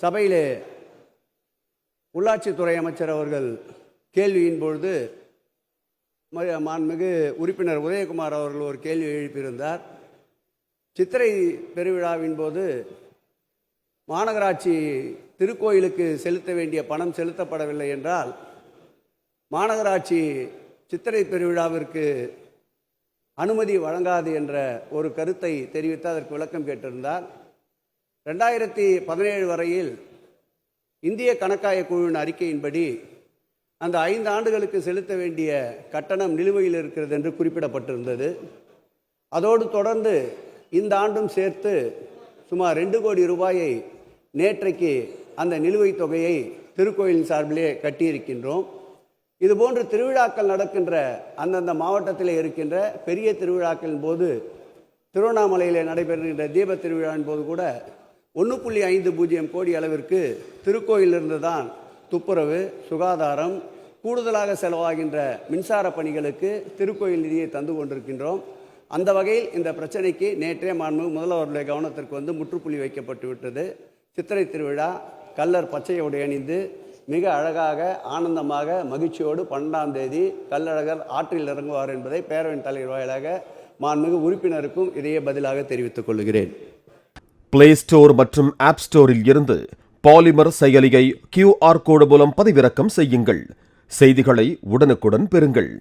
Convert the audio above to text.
சபையிலே உள்ளாட்சித்துறை அமைச்சர் அவர்கள் கேள்வியின் பொழுது மாண்புமிகு உறுப்பினர் உதயகுமார் அவர்கள் ஒரு கேள்வி எழுப்பியிருந்தார். சித்திரை பெருவிழாவின் போது மாநகராட்சி திருக்கோயிலுக்கு செலுத்த வேண்டிய பணம் செலுத்தப்படவில்லை என்றால் மாநகராட்சி சித்திரை பெருவிழாவிற்கு அனுமதி வழங்காது என்ற ஒரு கருத்தை தெரிவித்து அதற்கு விளக்கம் கேட்டிருந்தார். 2017 வரையில் இந்திய கணக்காய குழுவின் அறிக்கையின்படி அந்த 5 ஆண்டுகளுக்கு செலுத்த வேண்டிய கட்டணம் நிலுவையில் இருக்கிறது என்று குறிப்பிடப்பட்டிருந்தது. அதோடு தொடர்ந்து இந்த ஆண்டும் சேர்த்து சுமார் 2 கோடி ரூபாயை நேற்றைக்கு அந்த நிலுவைத் தொகையை திருக்கோயிலின் சார்பிலே கட்டியிருக்கின்றோம். இதுபோன்று திருவிழாக்கள் நடக்கின்ற அந்தந்த மாவட்டத்தில் இருக்கின்ற பெரிய திருவிழாக்களின் போது, திருவண்ணாமலையில் நடைபெறுகின்ற தீப திருவிழாவின் போது கூட 1.50 கோடி அளவிற்கு திருக்கோயிலிருந்து தான் துப்புரவு, சுகாதாரம், கூடுதலாக செலவாகின்ற மின்சார பணிகளுக்கு திருக்கோயில் நிதியை தந்து கொண்டிருக்கின்றோம். அந்த வகையில் இந்த பிரச்சனைக்கு நேற்றே மாண்புமிகு முதல்வருடைய கவனத்திற்கு வந்து முற்றுப்புள்ளி வைக்கப்பட்டு விட்டது. சித்திரை திருவிழா கல்லர் பச்சை உடை அணிந்து மிக அழகாக ஆனந்தமாக மகிழ்ச்சியோடு 12ஆம் தேதி கல்லழகர் ஆற்றில் இறங்குவார் என்பதை பேரவையின் தலைவர் வாயிலாக மாண்புமிகு உறுப்பினருக்கும் இதையே பதிலாக தெரிவித்துக் கொள்கிறேன். பிளே ஸ்டோர் மற்றும் ஆப் ஸ்டோரில் இருந்து பாலிமர் செயலியை QR கோடு மூலம் பதிவிறக்கம் செய்யுங்கள். செய்திகளை உடனுக்குடன் பெறுங்கள்.